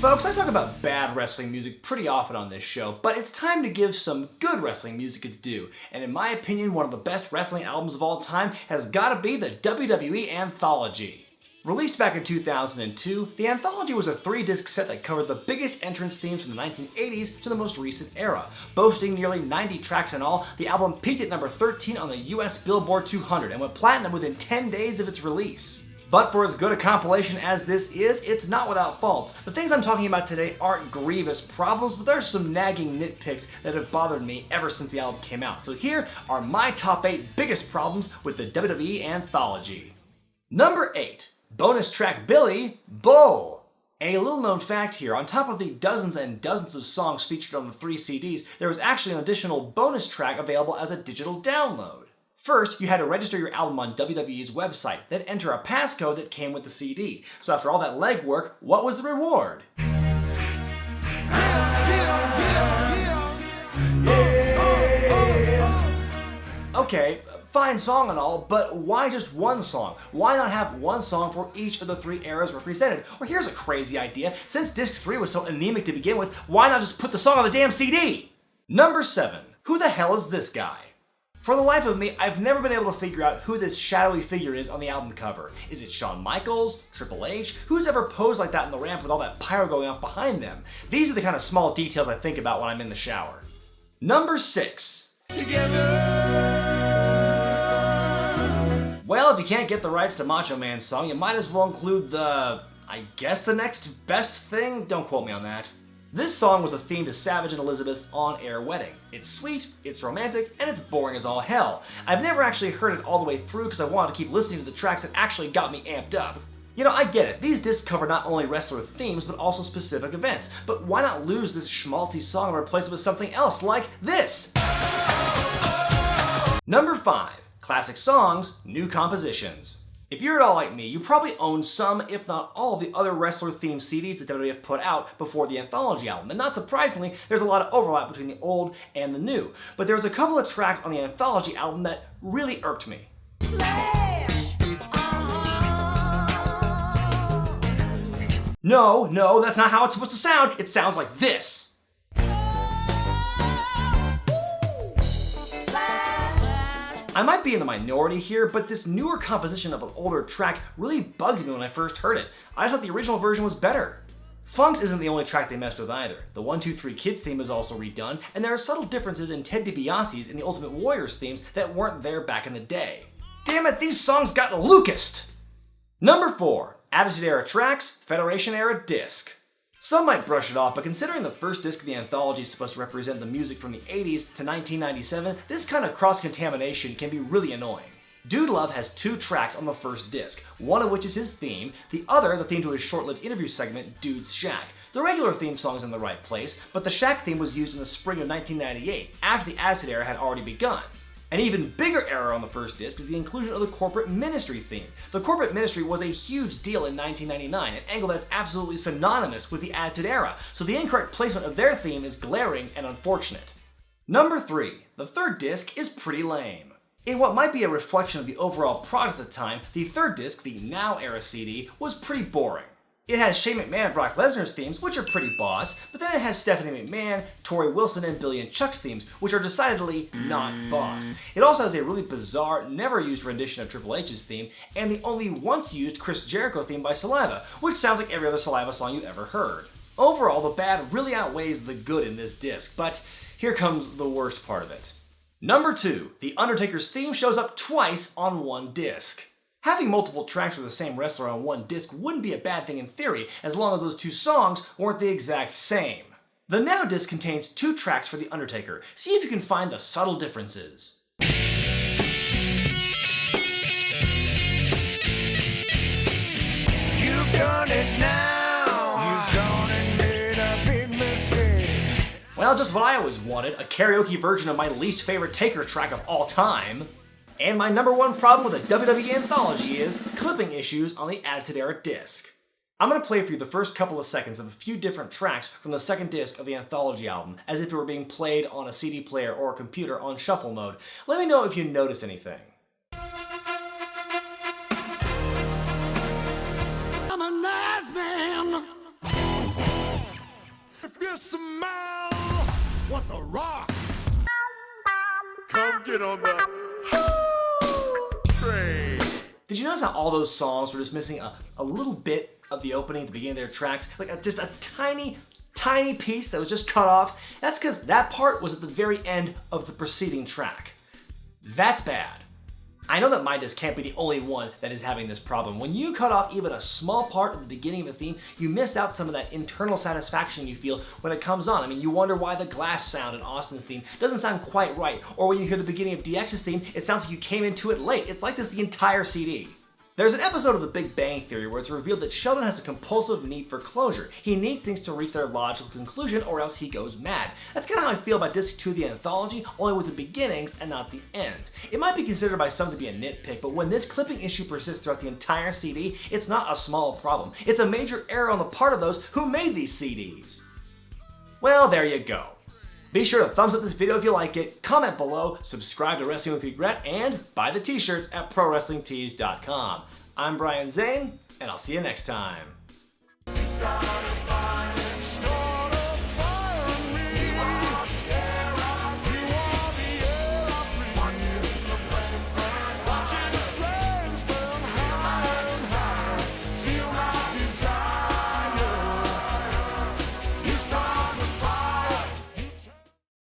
Folks, I talk about bad wrestling music pretty often on this show, but it's time to give some good wrestling music its due. And in my opinion, one of the best wrestling albums of all time has gotta be the WWE Anthology. Released back in 2002, the Anthology was a 3-disc set that covered the biggest entrance themes from the 1980s to the most recent era. Boasting nearly 90 tracks in all, the album peaked at number 13 on the US Billboard 200 and went platinum within 10 days of its release. But for as good a compilation as this is, it's not without faults. The things I'm talking about today aren't grievous problems, but there's some nagging nitpicks that have bothered me ever since the album came out. So here are my top 8 biggest problems with the WWE Anthology. Number 8. Bonus track Billy, Bull. A little known fact here, on top of the dozens and dozens of songs featured on the 3 CDs, there was actually an additional bonus track available as a digital download. First, you had to register your album on WWE's website, then enter a passcode that came with the CD. So after all that legwork, what was the reward? Okay, fine song and all, but why just one song? Why not have one song for each of the 3 eras represented? Or here's a crazy idea, since disc 3 was so anemic to begin with, why not just put the song on the damn CD? Number 7. Who the hell is this guy? For the life of me, I've never been able to figure out who this shadowy figure is on the album cover. Is it Shawn Michaels? Triple H? Who's ever posed like that on the ramp with all that pyro going off behind them? These are the kind of small details I think about when I'm in the shower. Number 6. Together. Well, if you can't get the rights to Macho Man's song, you might as well include the next best thing? Don't quote me on that. This song was a theme to Savage and Elizabeth's on-air wedding. It's sweet, it's romantic, and it's boring as all hell. I've never actually heard it all the way through because I wanted to keep listening to the tracks that actually got me amped up. You know, I get it. These discs cover not only wrestler themes, but also specific events. But why not lose this schmaltzy song and replace it with something else like this? Number 5. Classic songs, new compositions. If you're at all like me, you probably own some, if not all, of the other wrestler-themed CDs that WWF put out before the Anthology album. And not surprisingly, there's a lot of overlap between the old and the new. But there was a couple of tracks on the Anthology album that really irked me. No, that's not how it's supposed to sound. It sounds like this. I might be in the minority here, but this newer composition of an older track really bugged me when I first heard it. I just thought the original version was better. Funk's isn't the only track they messed with either. The 1, 2, 3 Kids theme is also redone, and there are subtle differences in Ted DiBiase's and the Ultimate Warrior's themes that weren't there back in the day. Damn it, these songs got Lucased! Number 4. Attitude Era tracks, Federation Era disc. Some might brush it off, but considering the first disc of the Anthology is supposed to represent the music from the 80s to 1997, this kind of cross-contamination can be really annoying. Dude Love has 2 tracks on the first disc, one of which is his theme, the other the theme to his short-lived interview segment, Dude's Shack. The regular theme song is in the right place, but the Shack theme was used in the spring of 1998, after the Attitude Era had already begun. An even bigger error on the first disc is the inclusion of the Corporate Ministry theme. The Corporate Ministry was a huge deal in 1999, an angle that's absolutely synonymous with the Attitude Era, so the incorrect placement of their theme is glaring and unfortunate. Number 3. The third disc is pretty lame. In what might be a reflection of the overall product at the time, the third disc, the Now Era CD, was pretty boring. It has Shane McMahon and Brock Lesnar's themes, which are pretty boss, but then it has Stephanie McMahon, Tori Wilson, and Billy and Chuck's themes, which are decidedly not boss. It also has a really bizarre, never-used rendition of Triple H's theme, and the only once-used Chris Jericho theme by Saliva, which sounds like every other Saliva song you've ever heard. Overall, the bad really outweighs the good in this disc, but here comes the worst part of it. Number 2. The Undertaker's theme shows up twice on one disc. Having multiple tracks with the same wrestler on one disc wouldn't be a bad thing in theory, as long as those 2 songs weren't the exact same. The Now disc contains 2 tracks for The Undertaker. See if you can find the subtle differences. You've done it now. You've gone and made a big mistake. Well, just what I always wanted, a karaoke version of my least favorite Taker track of all time. And my number 1 problem with the WWE Anthology is clipping issues on the Attitude Era disc. I'm going to play for you the first couple of seconds of a few different tracks from the second disc of the Anthology album, as if it were being played on a CD player or a computer on shuffle mode. Let me know if you notice anything. I'm a nice man. you smell what the rock? Come get on the train. Did you notice how all those songs were just missing a little bit of the opening at the beginning of their tracks? Like just a tiny piece that was just cut off? That's because that part was at the very end of the preceding track. That's bad. I know that my disc can't be the only one that is having this problem. When you cut off even a small part of the beginning of a theme, you miss out some of that internal satisfaction you feel when it comes on. I mean, you wonder why the glass sound in Austin's theme doesn't sound quite right, or when you hear the beginning of DX's theme, it sounds like you came into it late. It's like this the entire CD. There's an episode of The Big Bang Theory where it's revealed that Sheldon has a compulsive need for closure. He needs things to reach their logical conclusion or else he goes mad. That's kind of how I feel about Disc 2 of the Anthology, only with the beginnings and not the end. It might be considered by some to be a nitpick, but when this clipping issue persists throughout the entire CD, it's not a small problem. It's a major error on the part of those who made these CDs. Well, there you go. Be sure to thumbs up this video if you like it, comment below, subscribe to Wrestling with Regret, and buy the t-shirts at ProWrestlingTees.com. I'm Brian Zane, and I'll see you next time.